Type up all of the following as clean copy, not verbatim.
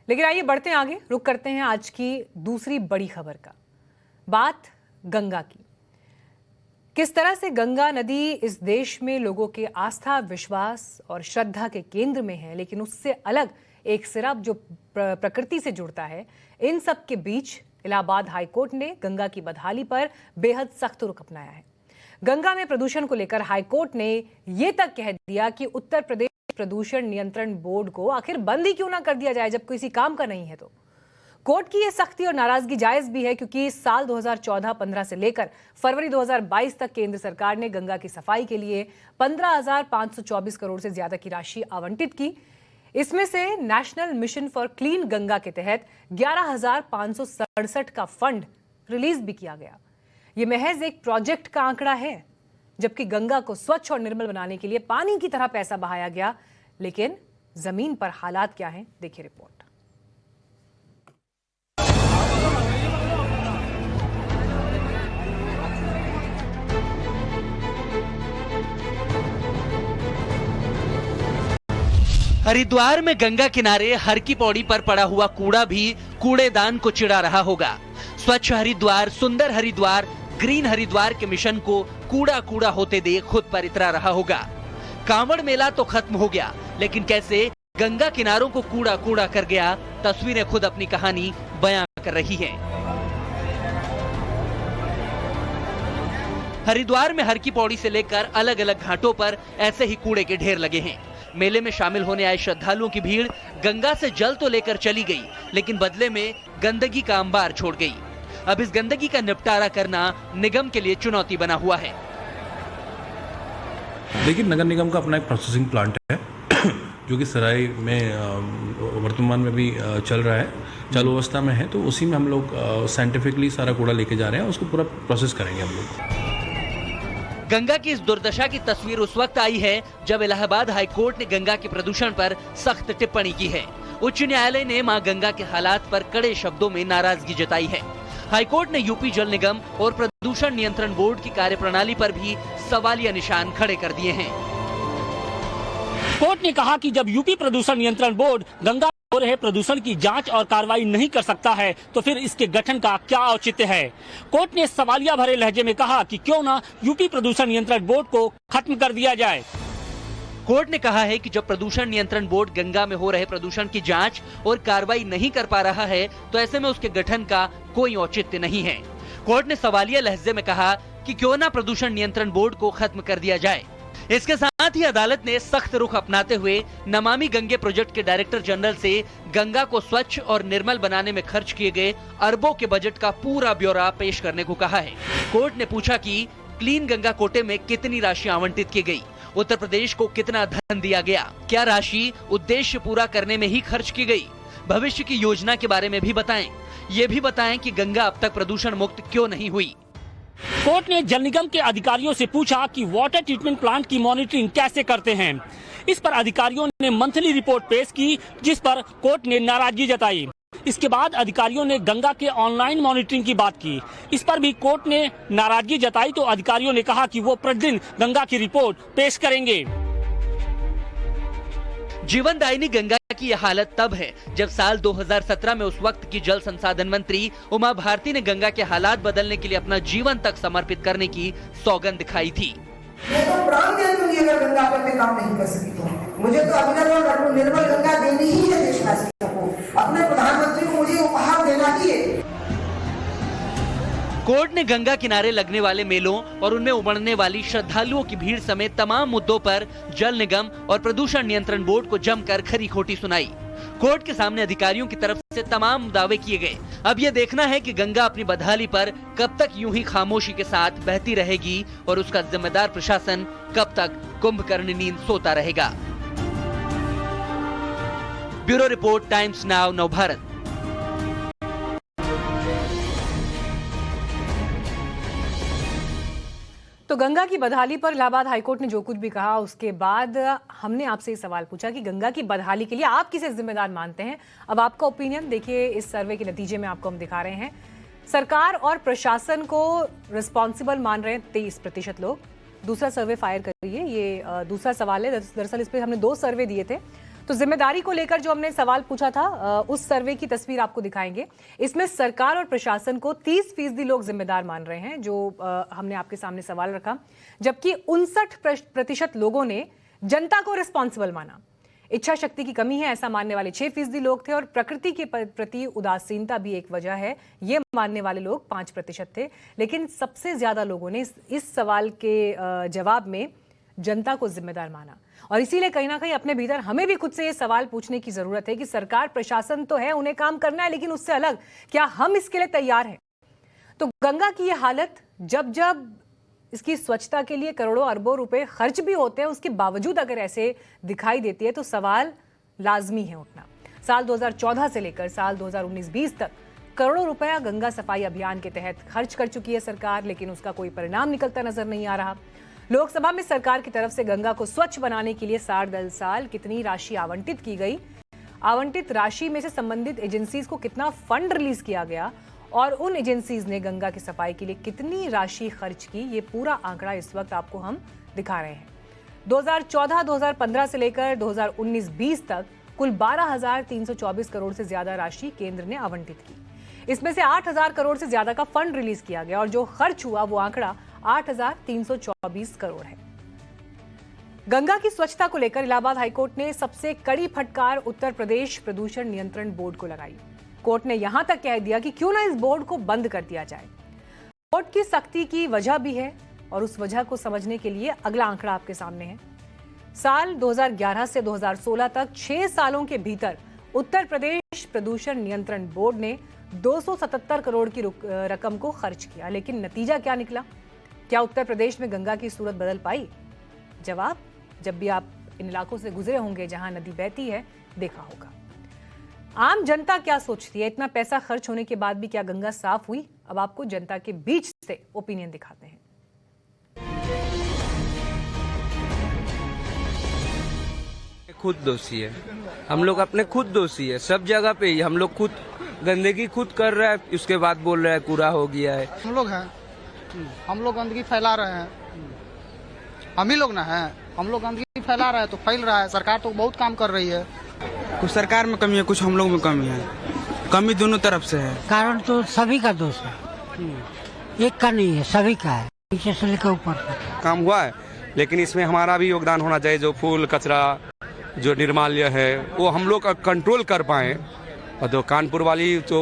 लेकिन आइए बढ़ते हैं आगे, रुक करते हैं आज की दूसरी बड़ी खबर का। बात गंगा की। किस तरह से गंगा नदी इस देश में लोगों के आस्था, विश्वास और श्रद्धा के केंद्र में है, लेकिन उससे अलग एक सिरा जो प्रकृति से जुड़ता है। इन सब के बीच इलाहाबाद हाईकोर्ट ने गंगा की बदहाली पर बेहद सख्त रुख अपनाया है। गंगा में प्रदूषण को लेकर हाईकोर्ट ने यह तक कह दिया कि उत्तर प्रदेश प्रदूषण नियंत्रण बोर्ड को आखिर बंद ही क्यों ना कर दिया जाए, जब किसी काम का नहीं है। तो कोर्ट की यह सख्ती और नाराजगी जायज भी है, क्योंकि साल 2014-15 से लेकर फरवरी 2022 तक केंद्र सरकार ने गंगा की सफाई के लिए 15,524 करोड़ से ज्यादा की राशि आवंटित की। इसमें से national mission for clean Ganga के तहत 11,567 का फंड रिलीज भी किया गया। ये महज एक प्रोजेक्ट का आंकड़ा है, जबकि गंगा को स्वच्छ और निर्मल बनाने के लिए पानी की तरह पैसा बहाया गया। लेकिन जमीन पर हालात क्या हैं, देखिए रिपोर्ट। हरिद्वार में गंगा किनारे हर की पौड़ी पर पड़ा हुआ कूड़ा भी कूड़ेदान को चिढ़ा रहा होगा। स्वच्छ हरिद्वार, सुंदर हरिद्वार, ग्रीन हरिद्वार के मिशन को कूड़ा कूड़ा होते देख खुद पर इतरा रहा होगा। कांवड़ मेला तो खत्म हो गया, लेकिन कैसे गंगा किनारों को कूड़ा कूड़ा कर गया, तस्वीरें खुद अपनी कहानी बयां कर रही हैं। हरिद्वार में हर की पौड़ी से लेकर अलग अलग घाटों पर ऐसे ही कूड़े के ढेर लगे हैं। मेले में शामिल होने आए श्रद्धालुओं की भीड़ गंगा से जल तो लेकर चली गई, लेकिन बदले में गंदगी का अंबार छोड़ गई। अब इस गंदगी का निपटारा करना निगम के लिए चुनौती बना हुआ है। देखिए, नगर निगम का अपना एक प्रोसेसिंग प्लांट है जो कि सराय में वर्तमान में भी चल रहा है, चालू अवस्था में है। तो उसी में हम लोग साइंटिफिकली सारा कूड़ा लेके जा रहे हैं, उसको पूरा प्रोसेस करेंगे हम लोग। गंगा की इस दुर्दशा की तस्वीर उस वक्त आई है जब इलाहाबाद हाईकोर्ट ने गंगा के प्रदूषण पर सख्त टिप्पणी की है। उच्च न्यायालय ने मां गंगा के हालात पर कड़े शब्दों में नाराजगी जताई है। हाईकोर्ट ने यूपी जल निगम और प्रदूषण नियंत्रण बोर्ड की कार्यप्रणाली पर भी सवालिया निशान खड़े कर दिए हैं। कोर्ट ने कहा कि जब यूपी प्रदूषण नियंत्रण बोर्ड गंगा हो रहे प्रदूषण की जांच और कार्रवाई नहीं कर सकता है, तो फिर इसके गठन का क्या औचित्य है। कोर्ट ने सवालिया भरे लहजे में कहा कि क्यों ना यूपी प्रदूषण नियंत्रण बोर्ड को खत्म कर दिया जाए। कोर्ट ने कहा है कि जब प्रदूषण नियंत्रण बोर्ड गंगा में हो रहे प्रदूषण की जांच और कार्रवाई नहीं कर पा रहा है, तो ऐसे में उसके गठन का कोई औचित्य नहीं है। कोर्ट ने सवालिया लहजे में कहा कि क्यों ना प्रदूषण नियंत्रण बोर्ड को खत्म कर दिया जाए। इसके साथ ही अदालत ने सख्त रुख अपनाते हुए नमामि गंगे प्रोजेक्ट के डायरेक्टर जनरल से गंगा को स्वच्छ और निर्मल बनाने में खर्च किए गए अरबों के बजट का पूरा ब्यौरा पेश करने को कहा है। कोर्ट ने पूछा कि क्लीन गंगा कोटे में कितनी राशि आवंटित की गई, उत्तर प्रदेश को कितना धन दिया गया, क्या राशि उद्देश्य पूरा करने में ही खर्च की गई, भविष्य की योजना के बारे में भी बताएं। ये भी बताएं कि गंगा अब तक प्रदूषण मुक्त क्यों नहीं हुई। कोर्ट ने जल निगम के अधिकारियों से पूछा कि वाटर ट्रीटमेंट प्लांट की मॉनिटरिंग कैसे करते हैं। इस पर अधिकारियों ने मंथली रिपोर्ट पेश की, जिस पर कोर्ट ने नाराजगी जताई। इसके बाद अधिकारियों ने गंगा के ऑनलाइन मॉनिटरिंग की बात की। इस पर भी कोर्ट ने नाराजगी जताई, तो अधिकारियों ने कहा कि वो प्रतिदिन गंगा की रिपोर्ट पेश करेंगे। जीवनदायिनी गंगा की यह हालत तब है जब साल 2017 में उस वक्त की जल संसाधन मंत्री उमा भारती ने गंगा के हालात बदलने के लिए अपना जीवन तक समर्पित करने की सौगंध दिखाई थी। मैं तो प्राण दे दूंगी अगर गंगा पर मैं काम नहीं कर सकी तो। मुझे तो अभिनव और निर्मल गंगा देनी ही है देशवासियों को। अपने प्रधानमंत्री को मुझे उपहार देना ही है। कोर्ट ने गंगा किनारे लगने वाले मेलों और उनमें उमड़ने वाली श्रद्धालुओं की भीड़ समेत तमाम मुद्दों पर जल निगम और प्रदूषण नियंत्रण बोर्ड को जमकर खरी खोटी सुनाई। कोर्ट के सामने अधिकारियों की तरफ से तमाम दावे किए गए। अब ये देखना है कि गंगा अपनी बदहाली पर कब तक यूं ही खामोशी के साथ बहती रहेगी और उसका जिम्मेदार प्रशासन कब तक कुंभकर्ण नींद सोता रहेगा। Bureau report, times now, Navbharat. तो गंगा की बदहाली पर इलाहाबाद हाईकोर्ट ने जो कुछ भी कहा, उसके बाद हमने आपसे ये सवाल पूछा कि गंगा की बदहाली के लिए आप किसे जिम्मेदार मानते हैं। अब आपका ओपिनियन देखिए, इस सर्वे के नतीजे में आपको हम दिखा रहे हैं। सरकार और प्रशासन को रिस्पॉन्सिबल मान रहे हैं 23% लोग। दूसरा सर्वे फायर करिए, ये दूसरा सवाल है। दरअसल इस पर हमने 2 सर्वे दिए थे। तो जिम्मेदारी को लेकर जो हमने सवाल पूछा था, उस सर्वे की तस्वीर आपको दिखाएंगे। इसमें सरकार और प्रशासन को 30% लोग जिम्मेदार मान रहे हैं, जो हमने आपके सामने सवाल रखा, जबकि 59% लोगों ने जनता को रिस्पॉन्सिबल माना। इच्छा शक्ति की कमी है ऐसा मानने वाले 6% लोग थे, और प्रकृति के प्रति उदासीनता भी एक वजह है ये मानने वाले लोग 5% थे। लेकिन सबसे ज्यादा लोगों ने इस सवाल के जवाब में जनता को जिम्मेदार माना, और इसीलिए कहीं ना कहीं अपने भीतर हमें भी खुद से ये सवाल पूछने की जरूरत है कि सरकार प्रशासन तो है, उन्हें काम करना है, लेकिन उससे अलग क्या हम इसके लिए तैयार हैं? तो गंगा की ये हालत, जब जब इसकी स्वच्छता के लिए करोड़ों अरबों रुपए खर्च भी होते हैं, उसके बावजूद अगर ऐसे दिखाई देती है तो सवाल लाजमी है उठना। साल 2014 से लेकर साल 2019-20 तक करोड़ों रुपया गंगा सफाई अभियान के तहत खर्च कर चुकी है सरकार, लेकिन उसका कोई परिणाम निकलता नजर नहीं आ रहा। लोकसभा में सरकार की तरफ से गंगा को स्वच्छ बनाने के लिए साल कितनी राशि आवंटित की गई, आवंटित राशि में से संबंधित एजेंसीज को कितना फंड रिलीज किया गया, और उन एजेंसीज ने गंगा की सफाई के लिए कितनी राशि खर्च की, ये पूरा आंकड़ा इस वक्त आपको हम दिखा रहे हैं। 2014-2015 से लेकर 2019-20 तक कुल 12,324 करोड़ से ज्यादा राशि केंद्र ने आवंटित की। इसमें से 8,000 करोड़ से ज्यादा का फंड रिलीज किया गया, और जो खर्च हुआ वो आंकड़ा 8,324 करोड़ है। गंगा की स्वच्छता को लेकर इलाहाबाद हाईकोर्ट ने सबसे कड़ी फटकार उत्तर प्रदेश प्रदूषण नियंत्रण बोर्ड को लगाई। कोर्ट ने यहां तक कह दिया कि क्यों ना इस बोर्ड को बंद कर दिया जाए। कोर्ट की सख्ती की वजह भी है, और उस वजह को समझने के लिए अगला आंकड़ा आपके सामने है। साल 2011 से 2016 तक 6 सालों के भीतर उत्तर प्रदेश प्रदूषण नियंत्रण बोर्ड ने 277 करोड़ की रकम को खर्च किया, लेकिन नतीजा क्या निकला? क्या उत्तर प्रदेश में गंगा की सूरत बदल पाई? जवाब जब भी आप इन इलाकों से गुजरे होंगे जहां नदी बहती है, देखा होगा। आम जनता क्या सोचती है? इतना पैसा खर्च होने के बाद भी क्या गंगा साफ हुई? अब आपको जनता के बीच से ओपिनियन दिखाते हैं। खुद दोषी है, हम लोग अपने खुद दोषी है, सब जगह पे ही हम लोग खुद गंदगी खुद कर रहे हैं, उसके बाद बोल रहे हैं कूड़ा हो गया है। हम लोग हैं, हम लोग गंदगी फैला रहे हैं, हम ही लोग ना हैं, हम लोग गंदगी फैला रहे हैं तो फैल रहा है। सरकार तो बहुत काम कर रही है। कुछ सरकार में कमी है, कुछ हम लोग में कमी है, कमी दोनों तरफ से है। कारण तो सभी का दोष है, एक का नहीं है, सभी का है, नीचे से लेकर ऊपर तक। काम हुआ है, लेकिन इसमें हमारा भी योगदान होना चाहिए। जो फूल कचरा जो निर्माल्य है वो हम लोग कंट्रोल कर पाए, और तो कानपुर वाली तो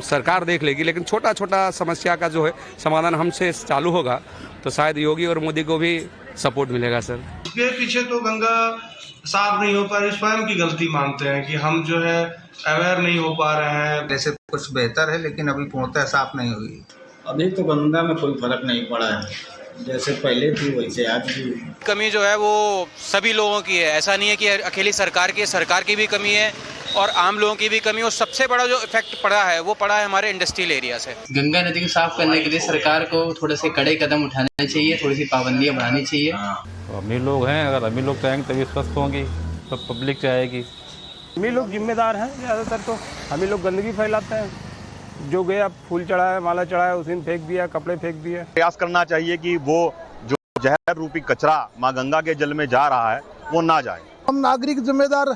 सरकार देख लेगी, लेकिन छोटा छोटा समस्या का जो है समाधान हमसे चालू होगा तो शायद योगी और मोदी को भी सपोर्ट मिलेगा। सर इसके पीछे तो गंगा साफ नहीं हो पा रही, स्वयं की गलती मानते हैं कि हम जो है अवेयर नहीं हो पा रहे हैं। वैसे कुछ बेहतर है, लेकिन अभी पूर्णतः साफ नहीं हुई। अभी तो गंगा में कोई फर्क नहीं पड़ा है, जैसे पहले थी वैसे आज भी। कमी जो है वो सभी लोगों की है, ऐसा नहीं है कि अकेली सरकार की है, सरकार की भी कमी है और आम लोगों की भी कमी। और सबसे बड़ा जो इफेक्ट पड़ा है वो पड़ा है हमारे इंडस्ट्रियल एरिया से। गंगा नदी को साफ करने के लिए सरकार को थोड़े से कड़े कदम उठाने चाहिए, थोड़ी सी पाबंदियां बढ़ानी चाहिए। अमीर लोग हैं, अगर अमीर लोग चाहेंगे तभी स्वस्थ होंगी, सब पब्लिक चाहेगी। अमीर लोग जिम्मेदार हैं ज़्यादातर, तो हम लोग गंदगी फैलाते हैं। जो गया फूल चढ़ाया, माला चढ़ाया, उसी में फेंक दिया, कपड़े फेंक दिए। प्रयास करना चाहिए कि वो जो जहर रूपी कचरा माँ गंगा के जल में जा रहा है वो ना जाए। हम नागरिक जिम्मेदार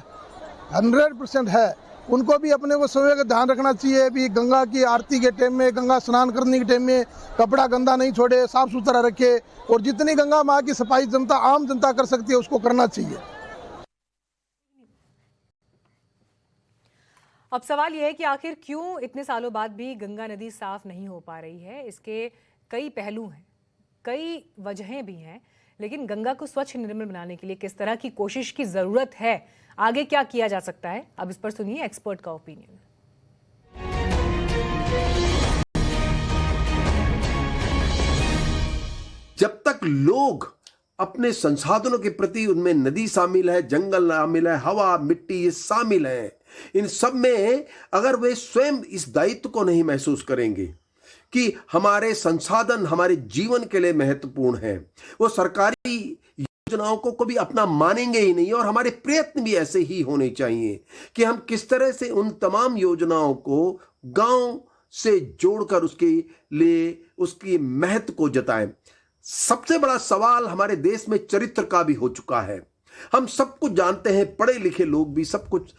100% है, उनको भी अपने को समय का ध्यान रखना चाहिए। भी गंगा की आरती के टाइम में, गंगा स्नान करने के टाइम में कपड़ा गंदा नहीं छोड़े, साफ सुथरा रखे, और जितनी गंगा माँ की सफाई जनता, आम जनता कर सकती है, उसको करना चाहिए। अब सवाल यह है कि आखिर क्यों इतने सालों बाद भी गंगा नदी साफ नहीं हो पा रही है? इसके कई पहलू हैं, कई वजहें भी हैं, लेकिन गंगा को स्वच्छ निर्मल बनाने के लिए किस तरह की कोशिश की जरूरत है, आगे क्या किया जा सकता है, अब इस पर सुनिए एक्सपर्ट का ओपिनियन। जब तक लोग अपने संसाधनों के प्रति, उनमें नदी शामिल है, जंगल शामिल है, हवा, मिट्टी, ये शामिल है, इन सब में अगर वे स्वयं इस दायित्व को नहीं महसूस करेंगे कि हमारे संसाधन हमारे जीवन के लिए महत्वपूर्ण है, वो सरकारी योजनाओं को कभी अपना मानेंगे ही नहीं। और हमारे प्रयत्न भी ऐसे ही होने चाहिए कि हम किस तरह से उन तमाम योजनाओं को गांव से जोड़कर उसके लिए उसकी महत्व को जताएं। सबसे बड़ा सवाल हमारे देश में चरित्र का भी हो चुका है। हम सब कुछ जानते हैं, पढ़े लिखे लोग भी सब कुछ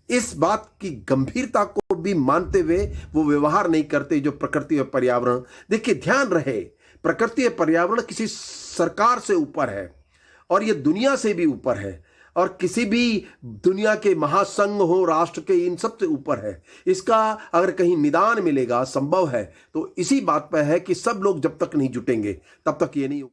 इस बात की गंभीरता को भी मानते हुए वो व्यवहार नहीं करते। जो प्रकृति और पर्यावरण, देखिए ध्यान रहे, प्रकृति और पर्यावरण किसी सरकार से ऊपर है और ये दुनिया से भी ऊपर है और किसी भी दुनिया के महासंघ हो, राष्ट्र के, इन सब से ऊपर है। इसका अगर कहीं निदान मिलेगा, संभव है, तो इसी बात पर है कि सब लोग जब तक नहीं जुटेंगे तब तक ये नहीं